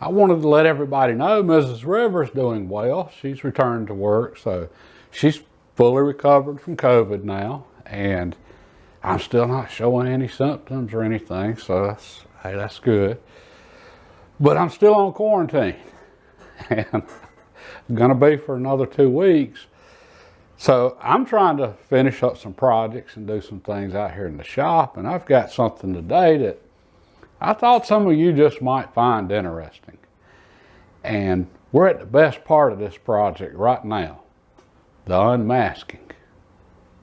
I wanted to let everybody know Mrs. Rivers doing well. She's returned to work, so she's fully recovered from COVID now, and I'm still not showing any symptoms or anything, so that's good. But I'm still on quarantine, and I'm gonna be for another 2 weeks. So I'm trying to finish up some projects and do some things out here in the shop, and I've got something today that I thought some of you just might find interesting. And we're at the best part of this project right now, the unmasking.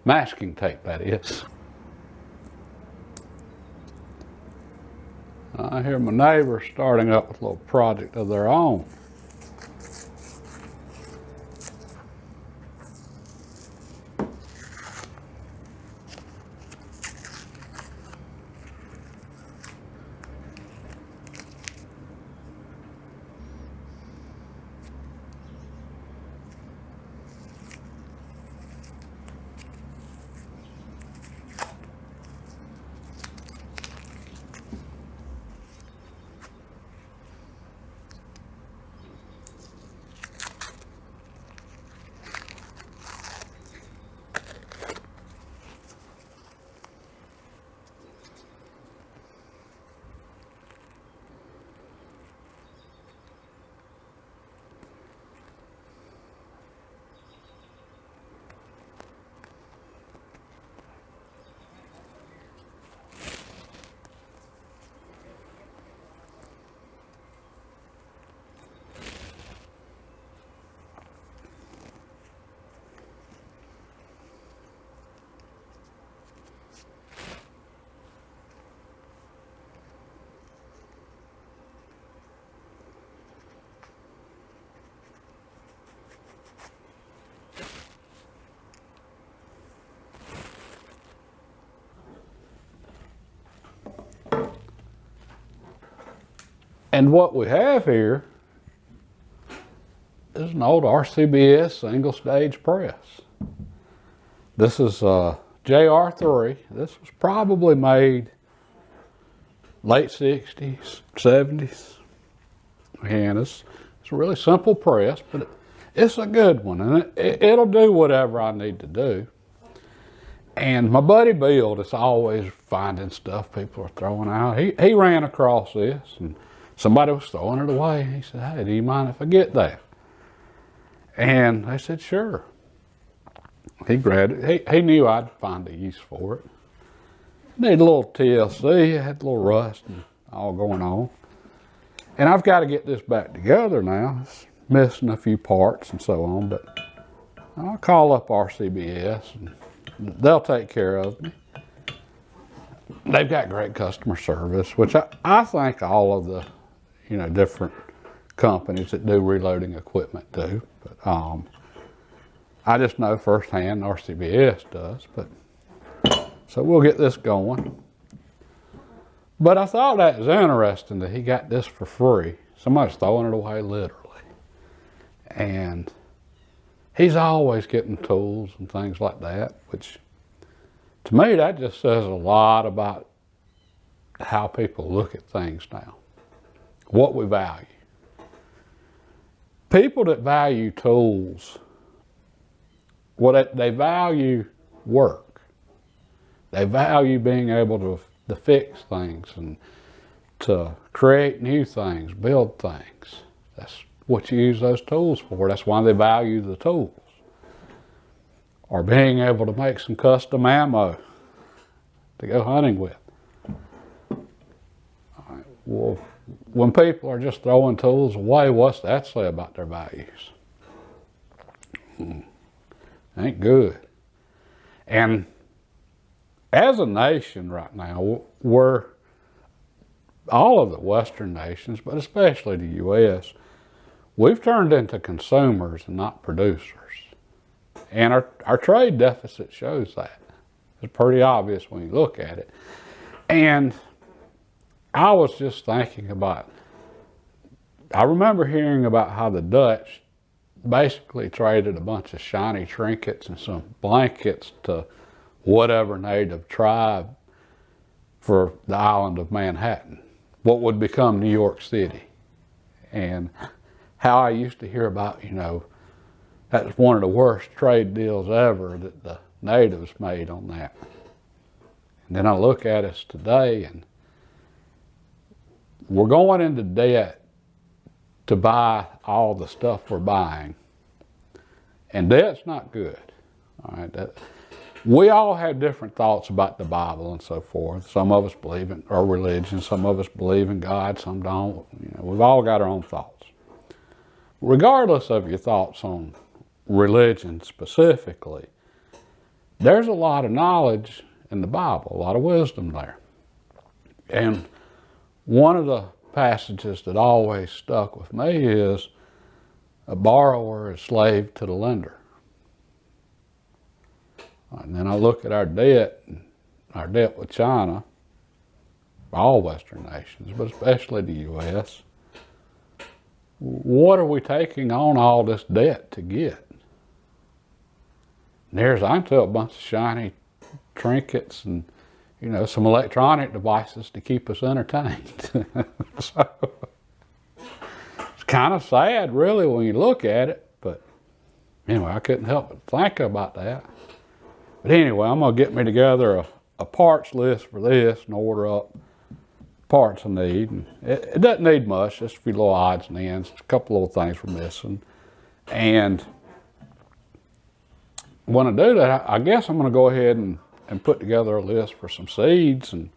Masking tape, that is. I hear my neighbors starting up with a little project of their own. And what we have here is an old RCBS single stage press. This is JR3. This was probably made late 60s, 70s. And it's a really simple press, but it's a good one, and it'll do whatever I need to do. And my buddy Bill is always finding stuff people are throwing out. He ran across this, and somebody was throwing it away. He said, "Hey, do you mind if I get that?" And I said, "Sure." He grabbed it. He knew I'd find a use for it. Need a little TLC. It had a little rust and all going on. And I've got to get this back together now. It's missing a few parts and so on, but I'll call up RCBS and they'll take care of me. They've got great customer service, which I think all of the different companies that do reloading equipment do. But I just know firsthand RCBS does. But so we'll get this going. But I thought that was interesting that he got this for free. Somebody's throwing it away literally. And he's always getting tools and things like that, which to me that just says a lot about how people look at things now, what we value. People that value tools, they value work. They value being able to fix things and to create new things, build things. That's what you use those tools for. That's why they value the tools. Or being able to make some custom ammo to go hunting with. All right. Well, when people are just throwing tools away, what's that say about their values? Ain't good. And as a nation right now, we're all of the Western nations, but especially the U.S., we've turned into consumers and not producers. And our trade deficit shows that. It's pretty obvious when you look at it. And I was just thinking about, I remember hearing about how the Dutch basically traded a bunch of shiny trinkets and some blankets to whatever native tribe for the island of Manhattan, what would become New York City. and how I used to hear about, you know, that was one of the worst trade deals ever that the natives made on that. And then I look at us today, and we're going into debt to buy all the stuff we're buying. And debt's not good. All right. We all have different thoughts about the Bible and so forth. Some of us believe in our religion, some of us believe in God, some don't. You know, we've all got our own thoughts. Regardless of your thoughts on religion specifically, there's a lot of knowledge in the Bible, a lot of wisdom there. And one of the passages that always stuck with me is a borrower is slave to the lender. And then I look at our debt with China, all Western nations, but especially the U.S. What are we taking on all this debt to get? And there's, I can tell, a bunch of shiny trinkets and, you know, some electronic devices to keep us entertained. So, it's kind of sad, really, when you look at it. But anyway, I couldn't help but think about that. But anyway, I'm going to get me together a parts list for this and order up parts I need. And it doesn't need much, just a few little odds and ends, a couple little things we're missing. And when I do that, I guess I'm going to go ahead and put together a list for some seeds and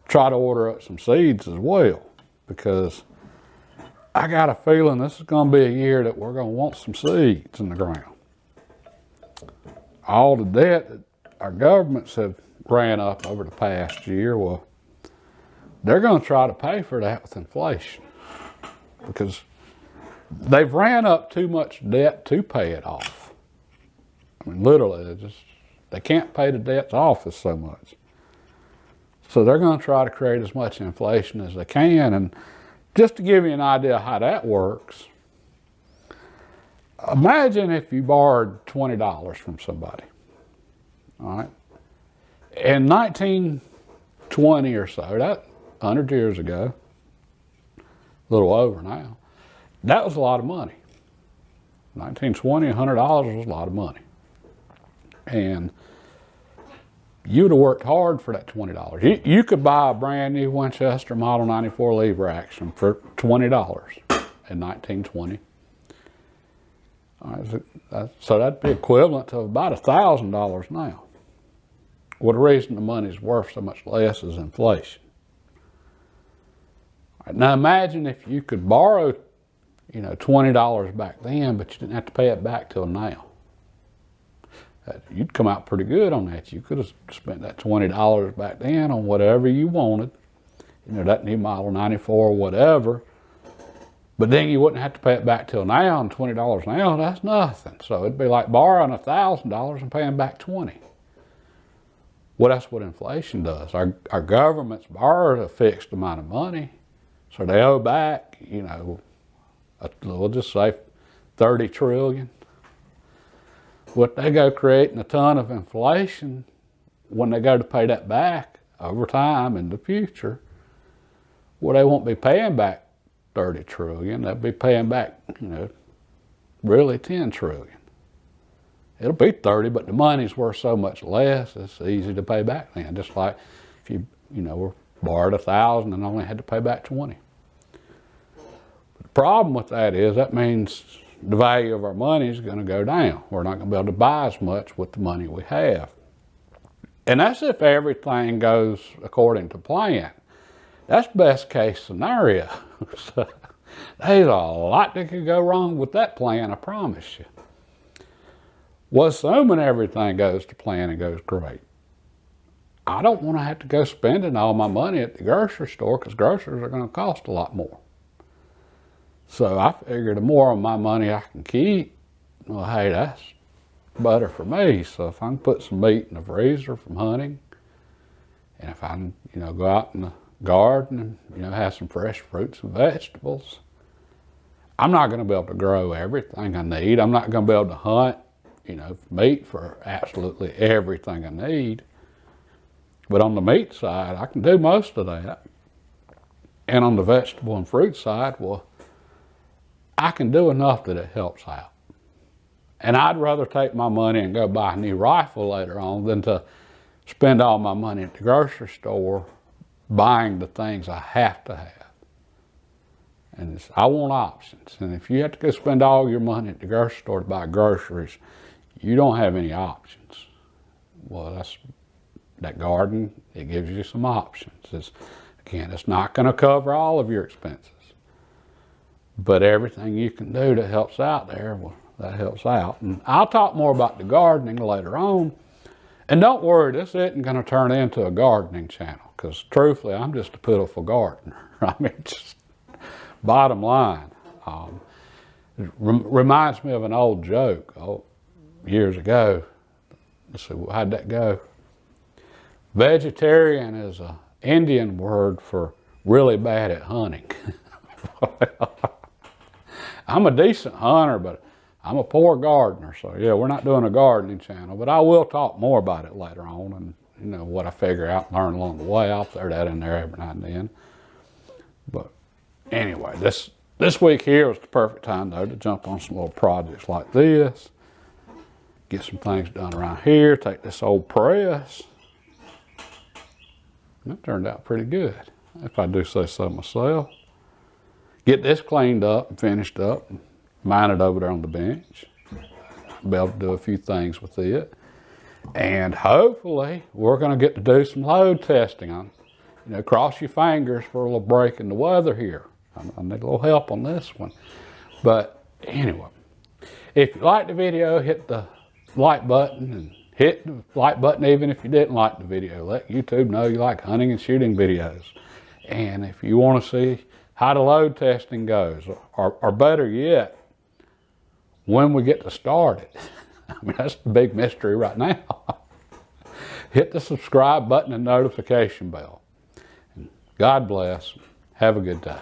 try to order up some seeds as well, because I got a feeling this is going to be a year that we're going to want some seeds in the ground. All the debt that our governments have ran up over the past year, well, they're going to try to pay for that with inflation, because they've ran up too much debt to pay it off. I mean, literally, they can't pay the debts off as so much. So they're going to try to create as much inflation as they can. And just to give you an idea of how that works, imagine if you borrowed $20 from somebody, all right? In 1920 or so, that 100 years ago, a little over now, that was a lot of money. 1920, $100 was a lot of money. And you would have worked hard for that $20. You could buy a brand new Winchester Model 94 lever action for $20 in 1920. All right, so that'd be equivalent to about $1,000 now. Well, the reason the money's worth so much less is inflation. All right, now imagine if you could borrow, you know, $20 back then, but you didn't have to pay it back till now. You'd come out pretty good on that. You could have spent that $20 back then on whatever you wanted, you know, that new Model 94 or whatever, but then you wouldn't have to pay it back till now, and $20 now, that's nothing. So it'd be like borrowing $1,000 and paying back $20. Well, that's what inflation does. Our governments borrow a fixed amount of money, so they owe back, you know, we'll just say $30 trillion. What they go creating a ton of inflation when they go to pay that back over time in the future. Well, they won't be paying back $30 trillion. They'll be paying back, you know, really $10 trillion. It'll be 30, but the money's worth so much less, it's easy to pay back then. Just like if you know, borrowed $1,000 and only had to pay back 20. The problem with that is that means the value of our money is going to go down. We're not going to be able to buy as much with the money we have. And that's if everything goes according to plan. That's best case scenario. So, there's a lot that could go wrong with that plan, I promise you. Well, assuming everything goes to plan and goes great, I don't want to have to go spending all my money at the grocery store, because groceries are going to cost a lot more. So I figure the more of my money I can keep, well, hey, that's better for me. So if I can put some meat in the freezer from hunting, and if I can, you know, go out in the garden and, you know, have some fresh fruits and vegetables, I'm not going to be able to grow everything I need. I'm not going to be able to hunt, you know, meat for absolutely everything I need. But on the meat side, I can do most of that. And on the vegetable and fruit side, well, I can do enough that it helps out. And I'd rather take my money and go buy a new rifle later on than to spend all my money at the grocery store buying the things I have to have. And I want options. And if you have to go spend all your money at the grocery store to buy groceries, you don't have any options. Well, that garden, it gives you some options. Again, it's not going to cover all of your expenses. But everything you can do that helps out there, well, that helps out. And I'll talk more about the gardening later on. And don't worry, this isn't going to turn into a gardening channel, because truthfully, I'm just a pitiful gardener. I mean, just bottom line. It reminds me of an old joke years ago. Let's see, how'd that go? Vegetarian is an Indian word for really bad at hunting. I'm a decent hunter, but I'm a poor gardener. So yeah, we're not doing a gardening channel, but I will talk more about it later on, and you know, what I figure out and learn along the way. I'll throw that in there every now and then. But anyway, this week here was the perfect time though to jump on some little projects like this. Get some things done around here, take this old press. That turned out pretty good, if I do say so myself. Get this cleaned up and finished up, and mount it over there on the bench. Be able to do a few things with it. And hopefully we're going to get to do some load testing on, you know, cross your fingers for a little break in the weather here. I need a little help on this one. But anyway, if you liked the video, hit the like button, and hit the like button even if you didn't like the video. Let YouTube know you like hunting and shooting videos. And if you want to see how the load testing goes, or better yet, when we get to start it. I mean, that's the big mystery right now. Hit the subscribe button and notification bell. And God bless. Have a good day.